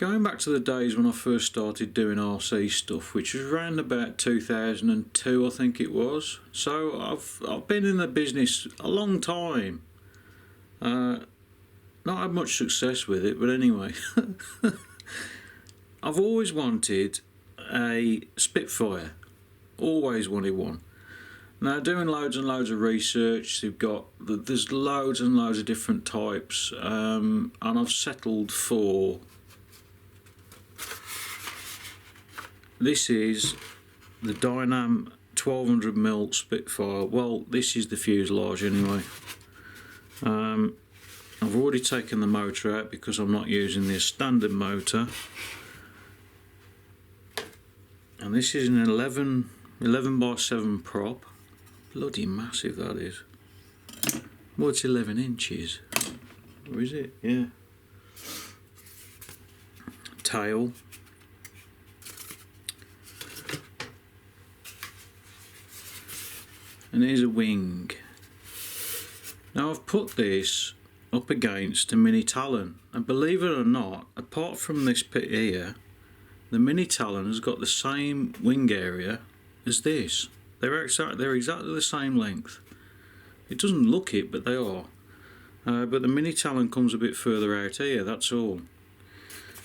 Going back to the days when I first started doing RC stuff, which was around about 2002 I think it was. So I've been in the business a long time. Not had much success with it, but anyway. I've always wanted a Spitfire. Always wanted one. Now, doing loads and loads of research, there's loads and loads of different types, and I've settled for this is the Dynam 1200mm Spitfire. Well, this is the fuselage anyway. I've already taken the motor out because I'm not using the standard motor, and this is an 11 by 7 prop. Bloody massive that is. Well, it's 11 inches. Or is it? Yeah. Tail. And here's a wing. Now I've put this up against a Mini Talon, and believe it or not, apart from this bit here, the Mini Talon has got the same wing area as this. They're exactly the same length. It doesn't look it, but they are. But the Mini Talon comes a bit further out here, that's all.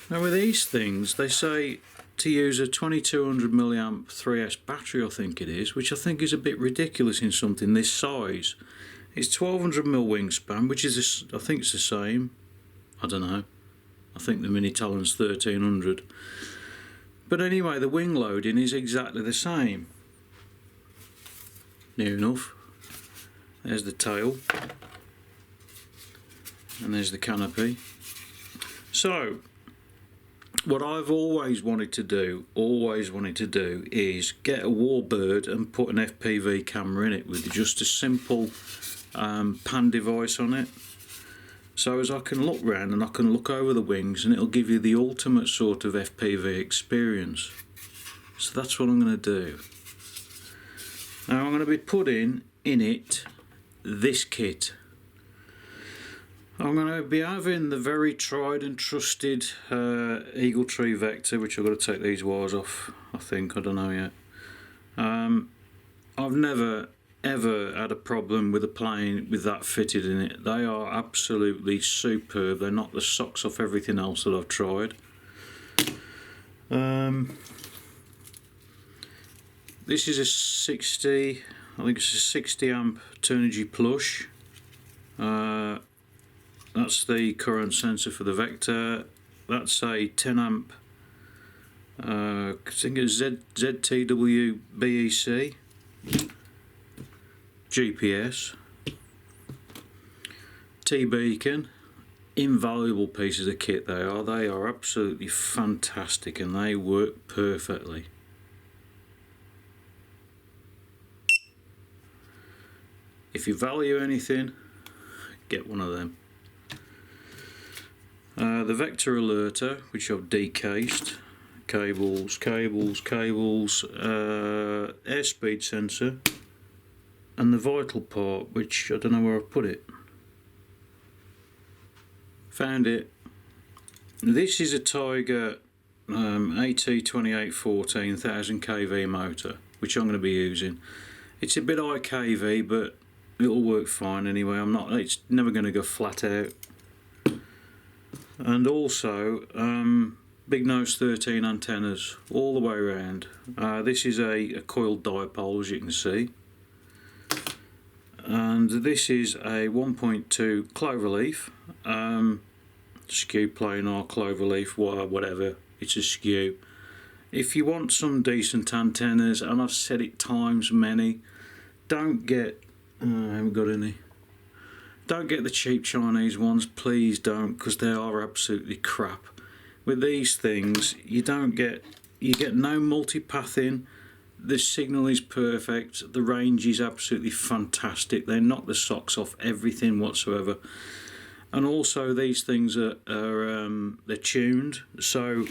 Now with these things, they say to use a 2200 milliamp 3S battery, I think it is, which I think is a bit ridiculous in something this size. It's 1200mm wingspan, which is, I think it's the same. I don't know. I think the Mini Talon's 1300. But anyway, the wing loading is exactly the same. Near enough. There's the tail. And there's the canopy. So, what I've always wanted to do is get a Warbird and put an FPV camera in it with just a simple pan device on it. So as I can look round and I can look over the wings, and it'll give you the ultimate sort of FPV experience. So that's what I'm going to do. Now I'm going to be putting in it this kit. I'm going to be having the very tried and trusted Eagle Tree Vector, which I've got to take these wires off, I think, I don't know yet. I've never ever had a problem with a plane with that fitted in it. They are absolutely superb. They knock the socks off everything else that I've tried. This is a 60, I think it's a 60 amp Turnigy Plush. That's the current sensor for the Vector. That's a 10 amp, I think it's ZTW BEC GPS. T-beacon. Invaluable pieces of kit they are. They are absolutely fantastic and they work perfectly. If you value anything, get one of them. The Vector Alerter, which I've decased, cables, airspeed sensor, and the vital part, which I don't know where I've put it. Found it. This is a Tiger AT2814 1000 kV motor, which I'm going to be using. It's a bit high kV, but it'll work fine anyway. It's never going to go flat out. And also big nose 13 antennas all the way around. This is a coiled dipole, as you can see, and this is a 1.2 cloverleaf, skew planar cloverleaf, whatever, it's a skew. If you want some decent antennas, and I've said it times many, don't get I haven't got any. Don't get the cheap Chinese ones, please don't, because they are absolutely crap. With these things, you get no multipathing. The signal is perfect. The range is absolutely fantastic. They knock the socks off everything whatsoever. And also, these things they're tuned. So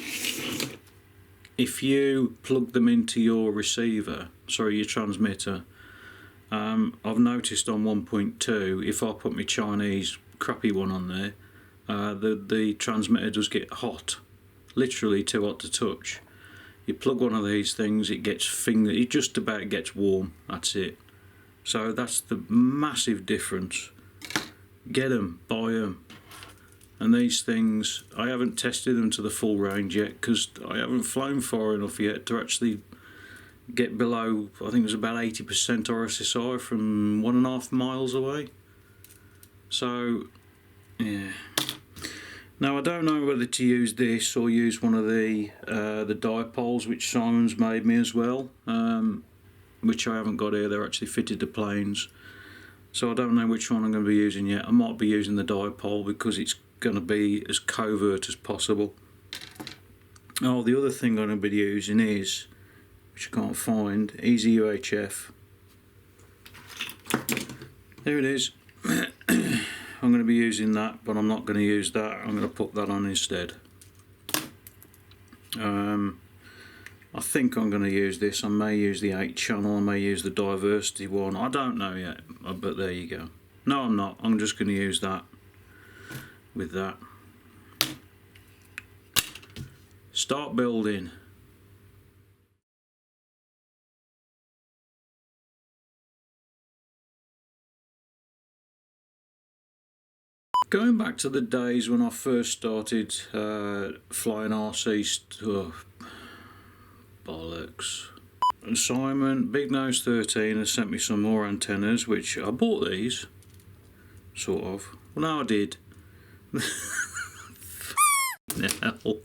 if you plug them into your receiver, your transmitter. I've noticed on 1.2, if I put my Chinese crappy one on there, the transmitter does get hot, literally too hot to touch. You plug one of these things, it just about gets warm, that's it. So that's the massive difference. Get them, buy them. And these things, I haven't tested them to the full range yet because I haven't flown far enough yet to actually get below, I think it was about 80% RSSI from 1.5 miles away. So, yeah. Now I don't know whether to use this or use one of the dipoles which Simon's made me as well, which I haven't got here. They're actually fitted to planes. So I don't know which one I'm going to be using yet. I might be using the dipole because it's going to be as covert as possible. Oh, the other thing I'm going to be using is, which I can't find, Easy UHF. There it is. I'm going to be using that, but I'm not going to use that. I'm going to put that on instead. I think I'm going to use this. I may use the 8 channel, I may use the diversity one. I don't know yet, but there you go. No, I'm not. I'm just going to use that with that. Start building. Going back to the days when I first started flying RC, bollocks. Simon, Big Nose 13, has sent me some more antennas, which I bought these, sort of. Well, no, I did. Hell.